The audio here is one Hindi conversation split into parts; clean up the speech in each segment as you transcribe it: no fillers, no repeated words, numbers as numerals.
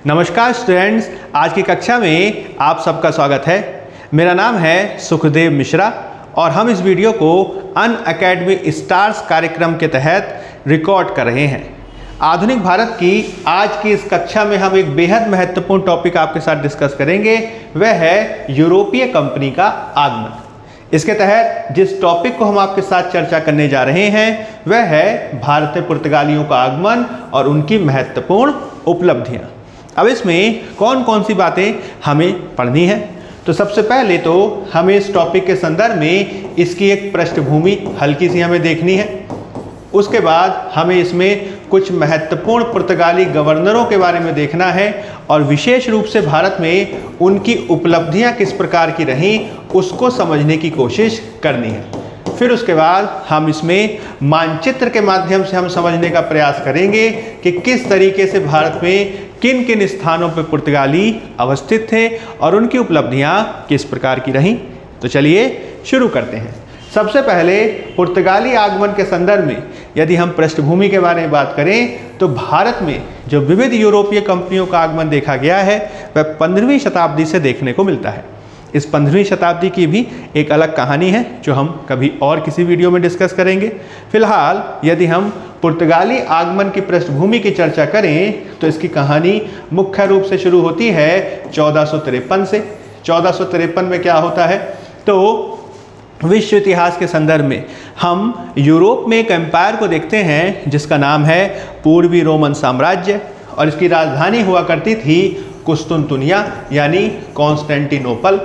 नमस्कार स्टूडेंट्स, आज की कक्षा में आप सबका स्वागत है। मेरा नाम है सुखदेव मिश्रा और हम इस वीडियो को अनअकैडमी स्टार्स कार्यक्रम के तहत रिकॉर्ड कर रहे हैं। आधुनिक भारत की आज की इस कक्षा में हम एक बेहद महत्वपूर्ण टॉपिक आपके साथ डिस्कस करेंगे, वह है यूरोपीय कंपनी का आगमन। इसके तहत जिस टॉपिक को हम आपके साथ चर्चा करने जा रहे हैं वह है भारत में पुर्तगालियों का आगमन और उनकी महत्वपूर्ण उपलब्धियां। अब इसमें कौन कौन सी बातें हमें पढ़नी है, तो सबसे पहले तो हमें इस टॉपिक के संदर्भ में इसकी एक पृष्ठभूमि हल्की सी हमें देखनी है। उसके बाद हमें इसमें कुछ महत्वपूर्ण पुर्तगाली गवर्नरों के बारे में देखना है और विशेष रूप से भारत में उनकी उपलब्धियां किस प्रकार की रहीं उसको समझने की कोशिश करनी है। फिर उसके बाद हम इसमें मानचित्र के माध्यम से हम समझने का प्रयास करेंगे कि किस तरीके से भारत में किन किन स्थानों पर पुर्तगाली अवस्थित थे और उनकी उपलब्धियां किस प्रकार की रहीं। तो चलिए शुरू करते हैं। सबसे पहले पुर्तगाली आगमन के संदर्भ में यदि हम पृष्ठभूमि के बारे में बात करें तो भारत में जो विविध यूरोपीय कंपनियों का आगमन देखा गया है वह 15वीं शताब्दी से देखने को मिलता है। इस 15वीं शताब्दी की भी एक अलग कहानी है जो हम कभी और किसी वीडियो में डिस्कस करेंगे। फिलहाल यदि हम पुर्तगाली आगमन की पृष्ठभूमि की चर्चा करें तो इसकी कहानी मुख्य रूप से शुरू होती है 1453 से। 1453 में क्या होता है, तो विश्व इतिहास के संदर्भ में हम यूरोप में एक एम्पायर को देखते हैं जिसका नाम है पूर्वी रोमन साम्राज्य और इसकी राजधानी हुआ करती थी कुस्तुनतुनिया यानी कॉन्स्टेंटिनोपल।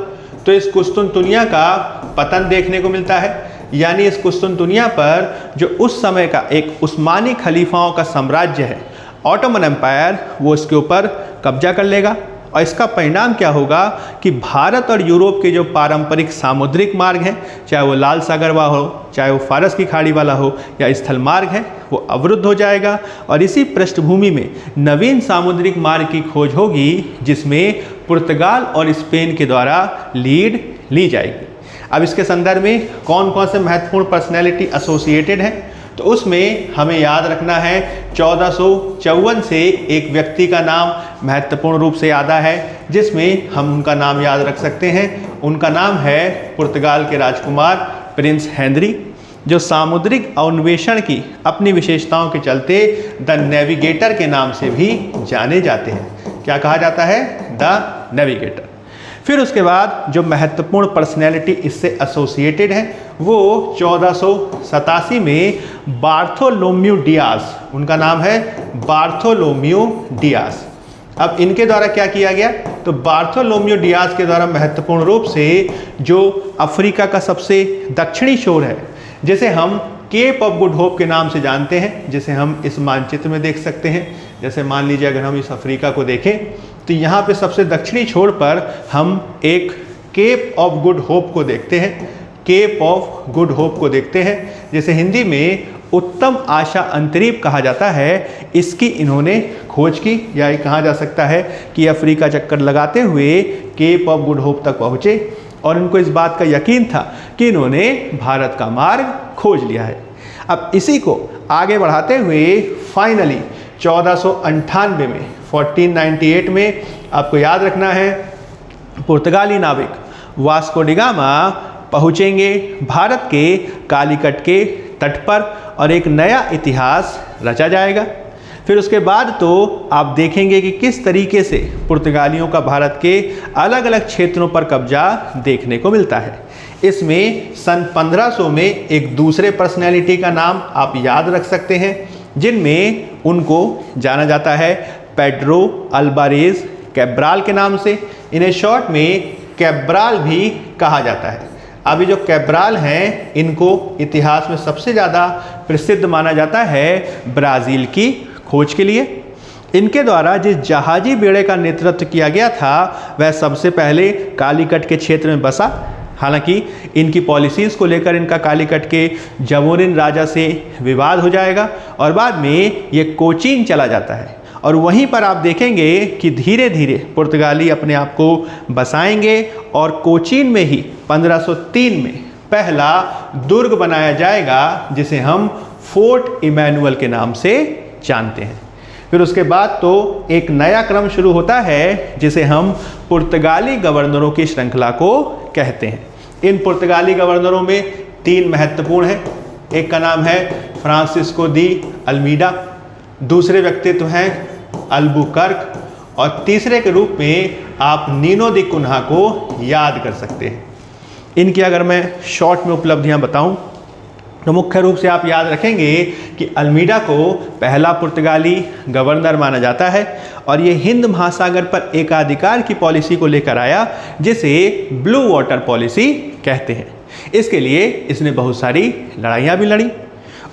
तो इस कुस्तुनतुनिया का पतन देखने को मिलता है, यानी इस कुस्तुनतुनिया पर जो उस समय का एक उस्मानी खलीफाओं का साम्राज्य है ऑटोमन एम्पायर, वो इसके ऊपर कब्जा कर लेगा। और इसका परिणाम क्या होगा कि भारत और यूरोप के जो पारंपरिक सामुद्रिक मार्ग हैं, चाहे वो लाल सागर वाला हो, चाहे वो फारस की खाड़ी वाला हो या स्थल मार्ग है, वो अवरुद्ध हो जाएगा। और इसी पृष्ठभूमि में नवीन सामुद्रिक मार्ग की खोज होगी जिसमें पुर्तगाल और स्पेन के द्वारा लीड ली जाएगी। अब इसके संदर्भ में कौन कौन से महत्वपूर्ण पर्सनैलिटी एसोसिएटेड हैं, तो उसमें हमें याद रखना है 1454 से एक व्यक्ति का नाम महत्वपूर्ण रूप से याद है जिसमें हम उनका नाम याद रख सकते हैं। उनका नाम है पुर्तगाल के राजकुमार प्रिंस हेनरी, जो सामुद्रिक अन्वेषण की अपनी विशेषताओं के चलते द नेविगेटर के नाम से भी जाने जाते हैं। क्या कहा जाता है? The navigator. फिर उसके बाद जो महत्वपूर्ण पर्सनैलिटी इससे एसोसिएटेड है वो 1487 में बार्थोलोम्यू डियास, उनका नाम है बार्थोलोम्यू डियास। अब इनके द्वारा क्या किया गया, तो बार्थोलोम्यू डियास के द्वारा महत्वपूर्ण रूप से जो अफ्रीका का सबसे दक्षिणी छोर है, जिसे हम केप ऑफ गुड होप के नाम से जानते हैं, जिसे हम इस मानचित्र में देख सकते हैं। जैसे मान लीजिए अगर हम इस अफ्रीका को देखें तो यहाँ पे सबसे दक्षिणी छोर पर हम एक केप ऑफ गुड होप को देखते हैं, केप ऑफ गुड होप को देखते हैं, जिसे हिंदी में उत्तम आशा अंतरीप कहा जाता है। इसकी इन्होंने खोज की, या ये कहा जा सकता है कि अफ्रीका चक्कर लगाते हुए केप ऑफ गुड होप तक पहुँचे और इनको इस बात का यकीन था कि इन्होंने भारत का मार्ग खोज लिया है। अब इसी को आगे बढ़ाते हुए फाइनली 1498 में 1498 में आपको याद रखना है पुर्तगाली नाविक वास्को डी गामा पहुँचेंगे भारत के कालीकट के तट पर और एक नया इतिहास रचा जाएगा। फिर उसके बाद तो आप देखेंगे कि किस तरीके से पुर्तगालियों का भारत के अलग अलग क्षेत्रों पर कब्जा देखने को मिलता है। इसमें सन 1500 में एक दूसरे पर्सनैलिटी का नाम आप याद रख सकते हैं जिनमें उनको जाना जाता है पेड्रो अल्बारेज कैब्राल के नाम से। इन्हें शॉर्ट में कैब्राल भी कहा जाता है। अभी जो कैब्राल हैं इनको इतिहास में सबसे ज़्यादा प्रसिद्ध माना जाता है ब्राज़ील की खोज के लिए। इनके द्वारा जिस जहाजी बेड़े का नेतृत्व किया गया था वह सबसे पहले कालीकट के क्षेत्र में बसा। हालांकि इनकी पॉलिसीज़ को लेकर इनका कालीकट के जमोरिन राजा से विवाद हो जाएगा और बाद में ये कोचीन चला जाता है और वहीं पर आप देखेंगे कि धीरे धीरे पुर्तगाली अपने आप को बसाएंगे और कोचीन में ही 1503 में पहला दुर्ग बनाया जाएगा जिसे हम फोर्ट इमैनुअल के नाम से जानते हैं। फिर उसके बाद तो एक नया क्रम शुरू होता है जिसे हम पुर्तगाली गवर्नरों की श्रृंखला को कहते हैं। इन पुर्तगाली गवर्नरों में 3 महत्वपूर्ण हैं। एक का नाम है फ्रांसिस्को दी अल्मीडा, दूसरे व्यक्तित्व हैं अल्बुकर्क और तीसरे के रूप में आप नीनो दी कुन्हा को याद कर सकते हैं। इनकी अगर मैं शॉर्ट में उपलब्धियां बताऊं तो मुख्य रूप से आप याद रखेंगे कि अल्मीडा को पहला पुर्तगाली गवर्नर माना जाता है और ये हिंद महासागर पर एकाधिकार की पॉलिसी को लेकर आया जिसे ब्लू वाटर पॉलिसी कहते हैं। इसके लिए इसने बहुत सारी लड़ाइयाँ भी लड़ी।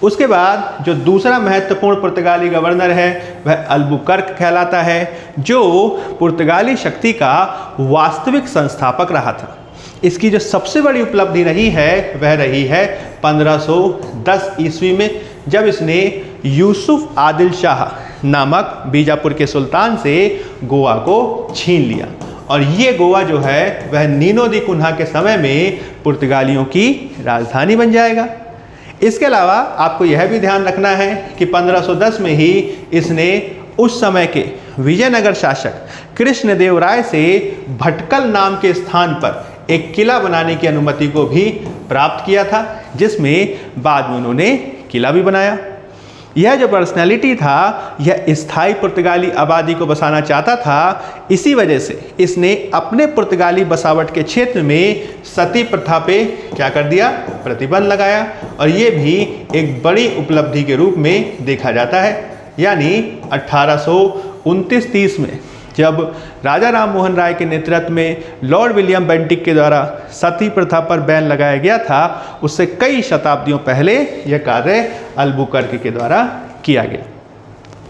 उसके बाद जो दूसरा महत्वपूर्ण पुर्तगाली गवर्नर है वह अल्बुकर्क कहलाता है, जो पुर्तगाली शक्ति का वास्तविक संस्थापक रहा था। इसकी जो सबसे बड़ी उपलब्धि रही है वह रही है 1510 ईस्वी में, जब इसने यूसुफ आदिल शाह नामक बीजापुर के सुल्तान से गोवा को छीन लिया और ये गोवा जो है वह नीनो दी कुन्हा के समय में पुर्तगालियों की राजधानी बन जाएगा। इसके अलावा आपको यह भी ध्यान रखना है कि 1510 में ही इसने उस समय के विजयनगर शासक कृष्णदेव राय से भटकल नाम के स्थान पर एक किला बनाने की अनुमति को भी प्राप्त किया था, जिसमें बाद में उन्होंने किला भी बनाया। यह जो पर्सनैलिटी था यह स्थायी पुर्तगाली आबादी को बसाना चाहता था। इसी वजह से इसने अपने पुर्तगाली बसावट के क्षेत्र में सती प्रथा पे क्या कर दिया, प्रतिबंध लगाया और ये भी एक बड़ी उपलब्धि के रूप में देखा जाता है। यानी 1829-30 में जब राजा राम मोहन राय के नेतृत्व में लॉर्ड विलियम बेंटिक के द्वारा सती प्रथा पर बैन लगाया गया था, उससे कई शताब्दियों पहले यह कार्य अल्बुकर्क के द्वारा किया गया।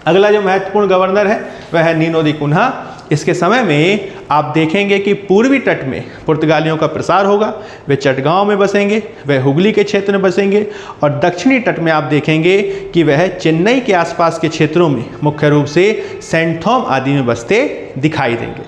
अगला जो महत्वपूर्ण गवर्नर है वह है नीनो दी कुन्हा। इसके समय में आप देखेंगे कि पूर्वी तट में पुर्तगालियों का प्रसार होगा, वे चटगांव में बसेंगे, वे हुगली के क्षेत्र में बसेंगे और दक्षिणी तट में आप देखेंगे कि वह चेन्नई के आसपास के क्षेत्रों में मुख्य रूप से सेंट थॉम आदि में बसते दिखाई देंगे।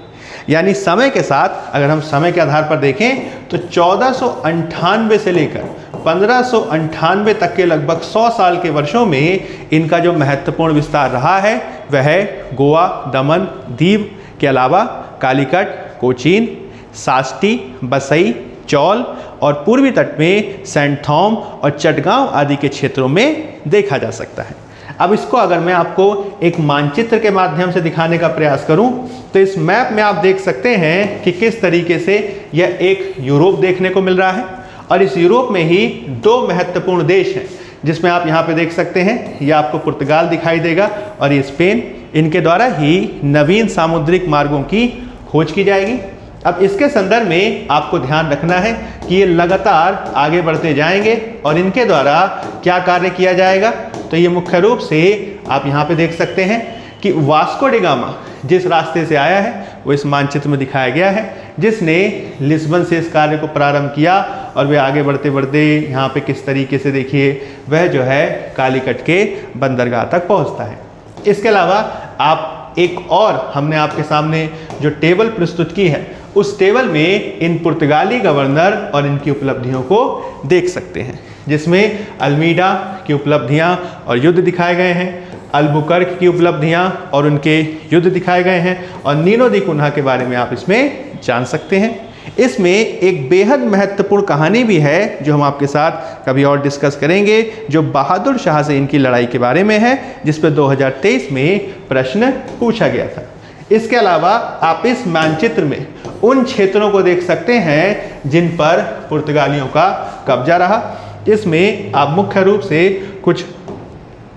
यानी समय के साथ अगर हम समय के आधार पर देखें तो 1498 से लेकर 1598 तक के लगभग 100 साल के वर्षों में इनका जो महत्वपूर्ण विस्तार रहा है वह है गोवा, दमन, दीव के अलावा कालीकट, कोचीन, साष्टी, बसई, चौल और पूर्वी तट में सेंट थॉम और चटगांव आदि के क्षेत्रों में देखा जा सकता है। अब इसको अगर मैं आपको एक मानचित्र के माध्यम से दिखाने का प्रयास करूं तो इस मैप में आप देख सकते हैं कि किस तरीके से यह एक यूरोप देखने को मिल रहा है और इस यूरोप में ही 2 महत्वपूर्ण देश हैं जिसमें आप यहाँ पे देख सकते हैं, यह आपको पुर्तगाल दिखाई देगा और ये स्पेन। इनके द्वारा ही नवीन सामुद्रिक मार्गों की खोज की जाएगी। अब इसके संदर्भ में आपको ध्यान रखना है कि ये लगातार आगे बढ़ते जाएंगे और इनके द्वारा क्या कार्य किया जाएगा। तो ये मुख्य रूप से आप यहाँ पे देख सकते हैं कि वास्को डी गामा जिस रास्ते से आया है वो इस मानचित्र में दिखाया गया है, जिसने लिस्बन से इस कार्य को प्रारंभ किया और वे आगे बढ़ते बढ़ते यहाँ पे किस तरीके से देखिए वह जो है कालीकट के बंदरगाह तक पहुँचता है। इसके अलावा आप एक और हमने आपके सामने जो टेबल प्रस्तुत की है उस टेबल में इन पुर्तगाली गवर्नर और इनकी उपलब्धियों को देख सकते हैं, जिसमें अल्मीडा की उपलब्धियां और युद्ध दिखाए गए हैं, अल्बुकर्क की उपलब्धियां और उनके युद्ध दिखाए गए हैं और नीनो दी कुन्हा के बारे में आप इसमें जान सकते हैं। इसमें एक बेहद महत्वपूर्ण कहानी भी है जो हम आपके साथ कभी और डिस्कस करेंगे, जो बहादुर शाह से इनकी लड़ाई के बारे में है, जिस पर 2023 में प्रश्न पूछा गया था। इसके अलावा आप इस मानचित्र में उन क्षेत्रों को देख सकते हैं जिन पर पुर्तगालियों का कब्जा रहा। इसमें आप मुख्य रूप से कुछ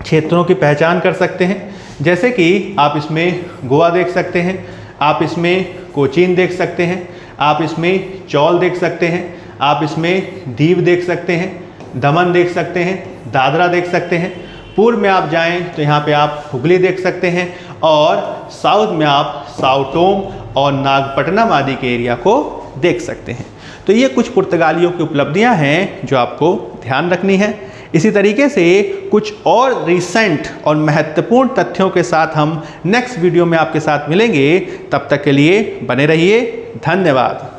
क्षेत्रों की पहचान कर सकते हैं, जैसे कि आप इसमें गोवा देख सकते हैं, आप इसमें कोचीन देख सकते हैं, आप इसमें चौल देख सकते हैं, आप इसमें दीव देख सकते हैं, दमन देख सकते हैं, दादरा देख सकते हैं। पूर्व में आप जाएं तो यहाँ पे आप हुगली देख सकते हैं और साउथ में आप साउटोम और नागपट्टनम आदि के एरिया को देख सकते हैं। तो ये कुछ पुर्तगालियों की उपलब्धियां हैं जो आपको ध्यान रखनी है। इसी तरीके से कुछ और रिसेंट और महत्वपूर्ण तथ्यों के साथ हम नेक्स्ट वीडियो में आपके साथ मिलेंगे। तब तक के लिए बने रहिए। धन्यवाद।